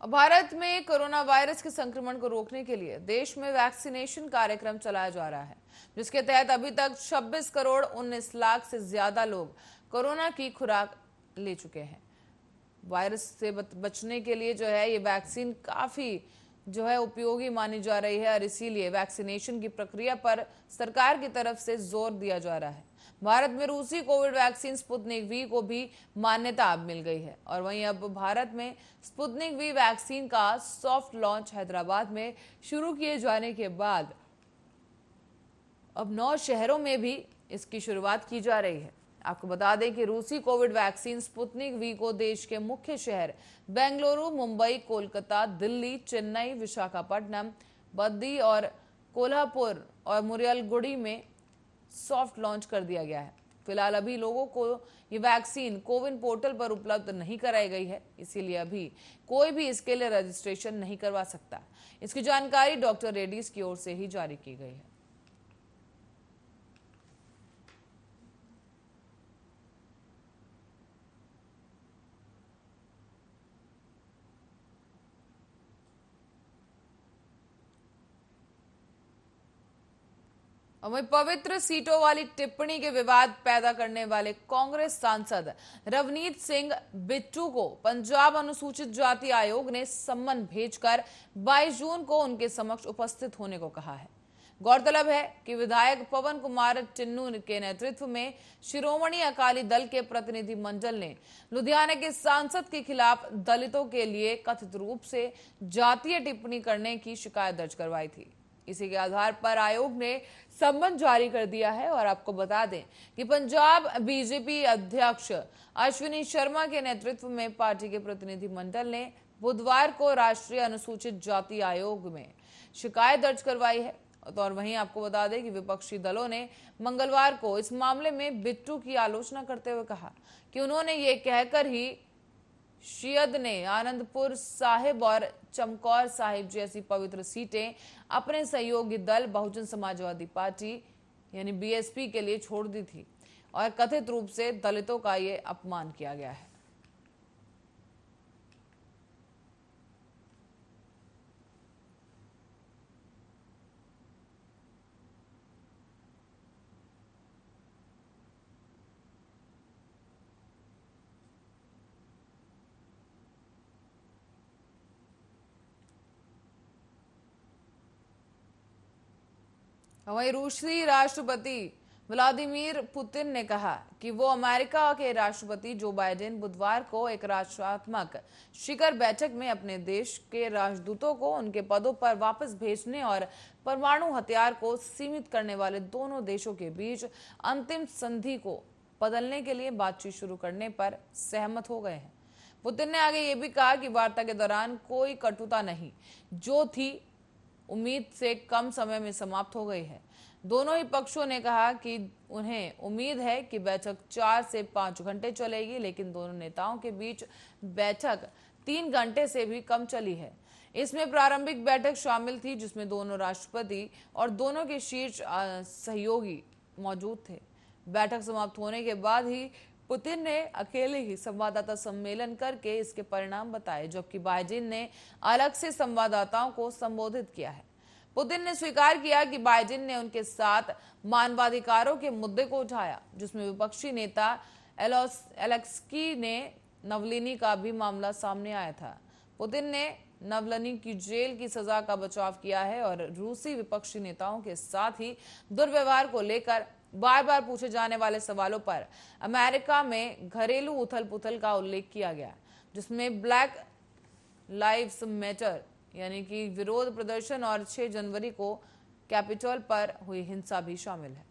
भारत में corona virus के संक्रमण को रोकने के लिए देश में वैक्सीनेशन कार्यक्रम चलाया जा रहा है, जिसके तहत अभी तक 26 करोड़ 19 लाख से ज्यादा लोग कोरोना की खुराक ले चुके हैं। वायरस से बचने के लिए ये वैक्सीन काफी उपयोगी मानी जा रही है और इसीलिए वैक्सीनेशन की प्रक्रिया पर सरकार की तरफ से जोर दिया जा रहा है। भारत में रूसी कोविड वैक्सीन स्पुतनिक वी को भी मान्यता अब मिल गई है और वहीं अब भारत में स्पुतनिक वी वैक्सीन का सॉफ्ट लॉन्च हैदराबाद में शुरू किए जाने के बाद अब 9 शहरों में भी इसकी शुरुआत की जा रही है। आपको बता दें कि रूसी कोविड वैक्सीन स्पुतनिक वी को देश के मुख्य शहर बेंगलुरु, मुंबई, कोलकाता, दिल्ली, चेन्नई, विशाखापट्टनम, बद्दी और कोल्हापुर और मुरियालगुड़ी में सॉफ्ट लॉन्च कर दिया गया है। फिलहाल अभी लोगों को ये वैक्सीन कोविन पोर्टल पर उपलब्ध नहीं कराई गई है, इसीलिए अभी कोई भी इसके लिए रजिस्ट्रेशन नहीं करवा सकता। इसकी जानकारी डॉक्टर रेड्डीज की ओर से ही जारी की गई है। वहीं पवित्र सीटों वाली टिप्पणी के विवाद पैदा करने वाले कांग्रेस सांसद रवनीत सिंह बिट्टू को पंजाब अनुसूचित जाति आयोग ने सम्मन भेजकर 22 जून को उनके समक्ष उपस्थित होने को कहा है। गौरतलब है कि विधायक पवन कुमार टिन्नू के नेतृत्व में शिरोमणि अकाली दल के प्रतिनिधि मंडल ने लुधियाना के सांसद के खिलाफ दलितों के लिए कथित रूप से जातीय टिप्पणी करने की शिकायत दर्ज करवाई थी। इसी के आधार पर आयोग ने सम्मन जारी कर दिया है और आपको बता दें कि पंजाब बीजेपी अध्यक्ष अश्विनी शर्मा के नेतृत्व में पार्टी के प्रतिनिधि मंडल ने बुधवार को राष्ट्रीय अनुसूचित जाति आयोग में शिकायत दर्ज करवाई है। और वहीं आपको बता दें कि विपक्षी दलों ने मंगलवार को इस मामले में बिट्टू की आलोचना करते हुए कहा कि उन्होंने ये कहकर ही शियद ने आनंदपुर साहिब और चमकौर साहिब जैसी पवित्र सीटें अपने सहयोगी दल बहुजन समाजवादी पार्टी यानी बीएसपी के लिए छोड़ दी थी और कथित रूप से दलितों का ये अपमान किया गया है। वहीं रूसी राष्ट्रपति व्लादिमीर पुतिन ने कहा कि वो अमेरिका के राष्ट्रपति जो बाइडेन बुधवार को एक राष्ट्रात्मक शिखर बैठक में अपने देश के राजदूतों को उनके पदों पर वापस भेजने और परमाणु हथियार को सीमित करने वाले दोनों देशों के बीच अंतिम संधि को बदलने के लिए बातचीत शुरू करने पर सहमत हो गए हैं। पुतिन ने आगे ये भी कहा कि वार्ता के दौरान कोई कटुता नहीं जो थी उम्मीद से कम समय में समाप्त हो गई है। दोनों ही पक्षों ने कहा कि उन्हें उम्मीद है कि बैठक 4 से 5 घंटे चलेगी, लेकिन दोनों नेताओं के बीच बैठक 3 घंटे से भी कम चली है। इसमें प्रारंभिक बैठक शामिल थी जिसमें दोनों राष्ट्रपति और दोनों के शीर्ष सहयोगी मौजूद थे। बैठक समाप्त होने के बाद ही पुतिन ने अकेले ही संवाददाता सम्मेलन करके इसके परिणाम बताए, जबकि बाइडेन ने अलग से संवाददाताओं को संबोधित किया है। पुतिन ने स्वीकार किया कि बाइडेन ने उनके साथ मानवाधिकारों के मुद्दे को उठाया, जिसमें विपक्षी नेता एलेक्सी ने नवलिनी का भी मामला सामने आया था। पुतिन ने नवलिनी की जेल की सजा का बचाव किया है और रूसी विपक्षी नेताओं के साथ ही दुर्व्यवहार को लेकर बार बार पूछे जाने वाले सवालों पर अमेरिका में घरेलू उथल पुथल का उल्लेख किया गया, जिसमें ब्लैक लाइव्स मैटर यानी कि विरोध प्रदर्शन और 6 जनवरी को कैपिटल पर हुई हिंसा भी शामिल है।